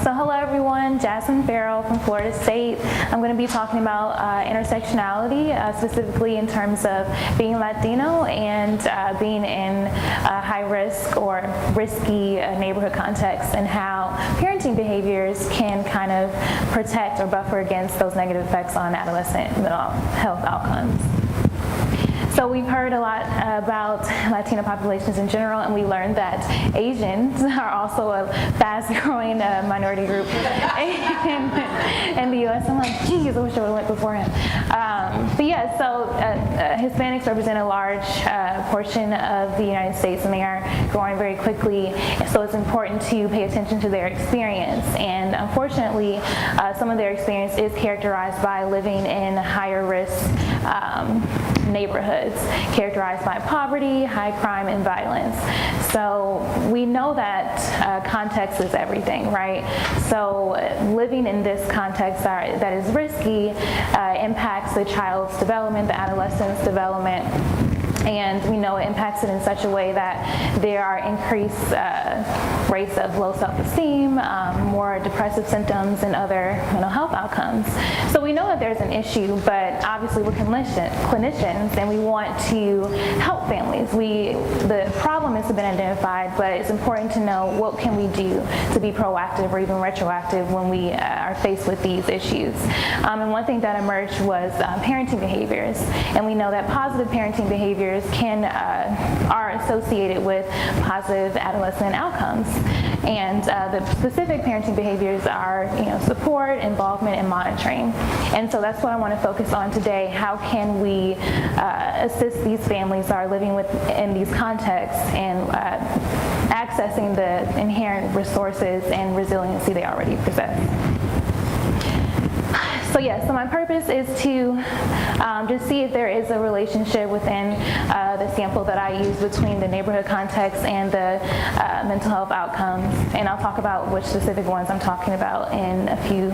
So hello everyone, Jasmine Ferrill from Florida State. I'm going to be talking about intersectionality, specifically in terms of being Latino and being in high risk or risky neighborhood contexts, and how parenting behaviors can kind of protect or buffer against those negative effects on adolescent mental health outcomes. So we've heard a lot about Latino populations in general, and we learned that Asians are also a fast-growing minority group in the U.S. I'm like, geez, I wish I would have went beforehand. But yeah, so Hispanics represent a large portion of the United States, and they are growing very quickly. So it's important to pay attention to their experience. And unfortunately, some of their experience is characterized by living in higher risk neighborhoods characterized by poverty, high crime, and violence. So we know that context is everything, right? So living in this context that is risky impacts the child's development, the adolescent's development. And we know it impacts it in such a way that there are increased rates of low self-esteem, more depressive symptoms, and other mental health outcomes. So we know that there's an issue, but obviously we're clinicians and we want to help families. The problem has been identified, but it's important to know what can we do to be proactive or even retroactive when we are faced with these issues. And one thing that emerged was parenting behaviors. And we know that positive parenting behaviors are associated with positive adolescent outcomes, and the specific parenting behaviors are support, involvement, and monitoring. And so that's what I want to focus on today. How can we assist these families that are living in these contexts and accessing the inherent resources and resiliency they already possess? So so my purpose is to just see if there is a relationship within the sample that I use between the neighborhood context and the mental health outcomes. And I'll talk about which specific ones I'm talking about in a few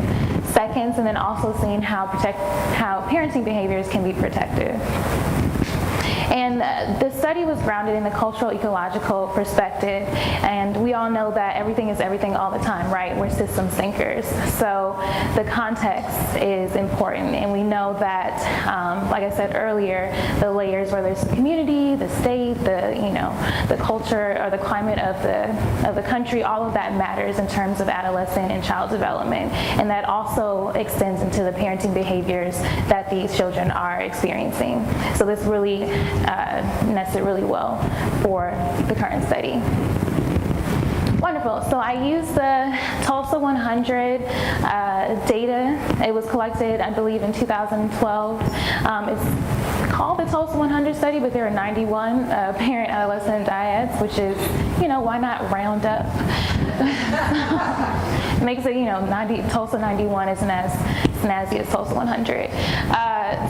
seconds, and then also seeing how parenting behaviors can be protective. And the study was grounded in the cultural ecological perspective, and we all know that everything is everything all the time, right? We're systems thinkers. So the context is important, and we know that, like I said earlier, the layers, whether it's the community, the state, the culture, or the climate of the country, all of that matters in terms of adolescent and child development, and that also extends into the parenting behaviors that these children are experiencing. So this really nested really well for the current study. Wonderful. So I used the Tulsa 100 data. It was collected, I believe, in 2012. It's called the Tulsa 100 study, but there are 91 parent-adolescent dyads, which is, why not round up? Makes it, Tulsa 91 isn't as snazzy as Tulsa 100.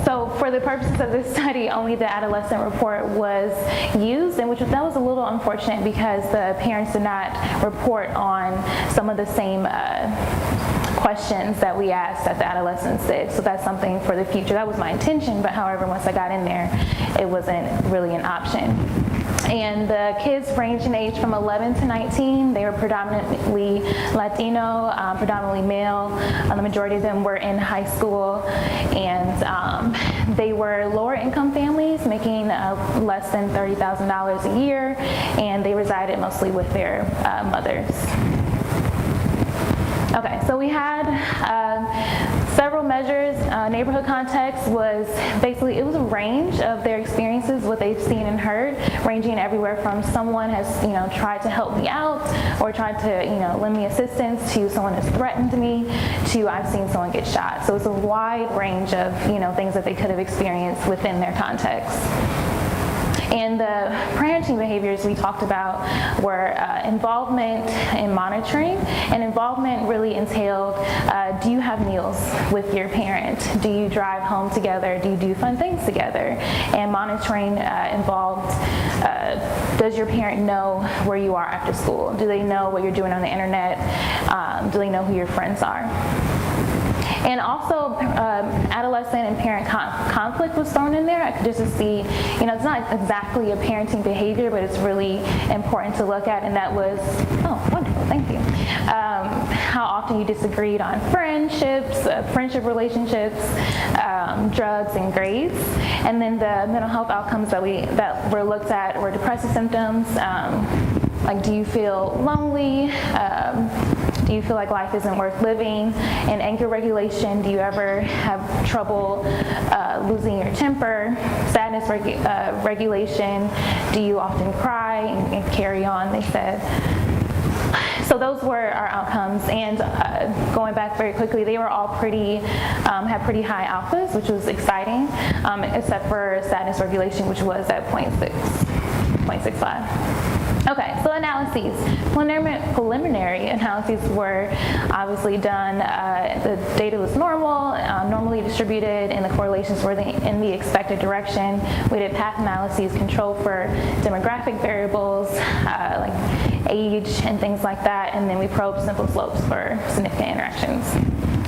So for the purposes of this study, only the adolescent report was used, and that was a little unfortunate because the parents did not report on some of the same questions that we asked that the adolescents did. So that's something for the future. That was my intention, but however, once I got in there, it wasn't really an option. And the kids ranged in age from 11 to 19. They were predominantly Latino, predominantly male. The majority of them were in high school, and they were lower income families making less than $30,000 a year, and they resided mostly with their mothers. Okay, so we had several measures. Neighborhood context was basically, it was a range of their experiences, what they've seen and heard, ranging everywhere from someone has tried to help me out or tried to lend me assistance, to someone has threatened me, to I've seen someone get shot. So it's a wide range of things that they could have experienced within their context. And the parenting behaviors we talked about were involvement in monitoring. And involvement really entailed, do you have meals with your parent? Do you drive home together? Do you do fun things together? And monitoring involved, does your parent know where you are after school? Do they know what you're doing on the internet? Do they know who your friends are? And also adolescent and parent conflict was thrown in there, just to see, it's not exactly a parenting behavior, but it's really important to look at, and that was, oh, wonderful, thank you. How often you disagreed on friendships, friendship relationships, drugs, and grades. And then the mental health outcomes that were looked at were depressive symptoms, like do you feel lonely? Do you feel like life isn't worth living? And anger regulation, do you ever have trouble losing your temper? Sadness regulation, do you often cry and carry on, they said. So those were our outcomes, and going back very quickly, they were all had pretty high alphas, which was exciting, except for sadness regulation, which was at 0.65. Okay, so analyses. Preliminary analyses were obviously done. The data was normal, normally distributed, and the correlations were in the expected direction. We did path analyses, control for demographic variables, like age and things like that, and then we probed simple slopes for significant interactions.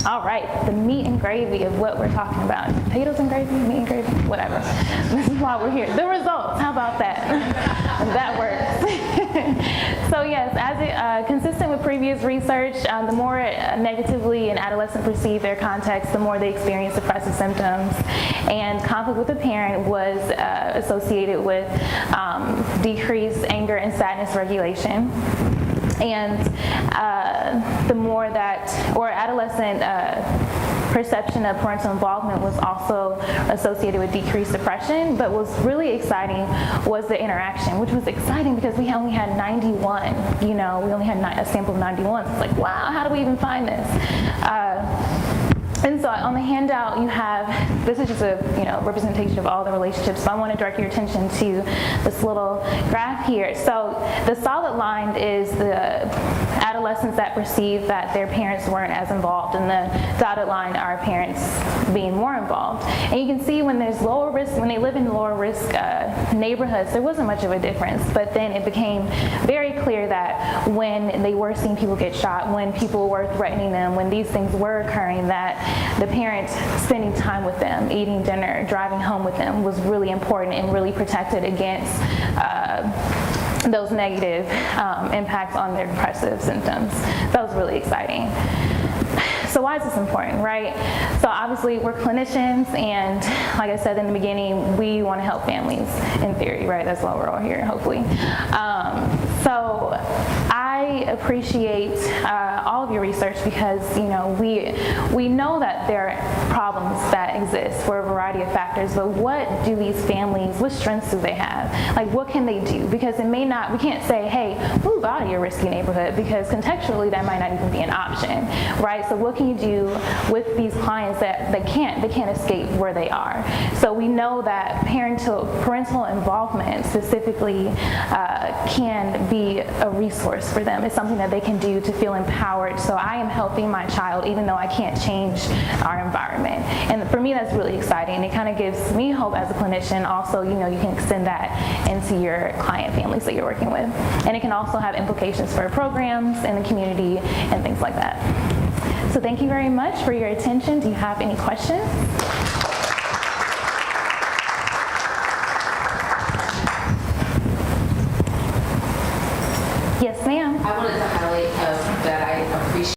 All right, the meat and gravy of what we're talking about. Potatoes and gravy, meat and gravy, whatever. This is why we're here. The results, how about that? That works. So yes, as consistent with previous research, the more negatively an adolescent perceived their context, the more they experienced depressive symptoms. And conflict with the parent was associated with decreased anger and sadness regulation. And the more that, or adolescent perception of parental involvement was also associated with decreased depression, but what's really exciting was the interaction, which was exciting because we only had 91, we only had a sample of 91, so it's like, wow, how do we even find this? And so on the handout you have, this is just a representation of all the relationships, so I want to direct your attention to this little graph here. So the solid line is the adolescents that perceive that their parents weren't as involved, and the dotted line are parents being more involved. And you can see when there's lower risk, when they live in lower risk neighborhoods, there wasn't much of a difference, but then it became very clear that when they were seeing people get shot, when people were threatening them, when these things were occurring, that the parents spending time with them, eating dinner, driving home with them was really important and really protected against those negative impacts on their depressive symptoms. That was really exciting. So why is this important, right? So obviously we're clinicians, and like I said in the beginning, we want to help families in theory, right? That's why we're all here, hopefully. So I appreciate all of your research because we know that there are problems that exist for a variety of factors, but what do these families, what strengths do they have? Like, what can they do? Because we can't say, hey, move out of your risky neighborhood, because contextually that might not even be an option, right? So what can you do with these clients that they can't escape where they are? So we know that parental involvement specifically can be a resource for them. It's something that they can do to feel empowered. So I am helping my child even though I can't change our environment. And for me, that's really exciting. It kind of gives me hope as a clinician. Also, you can extend that into your client families that you're working with. And it can also have implications for programs in the community and things like that. So thank you very much for your attention. Do you have any questions? Yes, ma'am. I wanted to highlight that I appreciate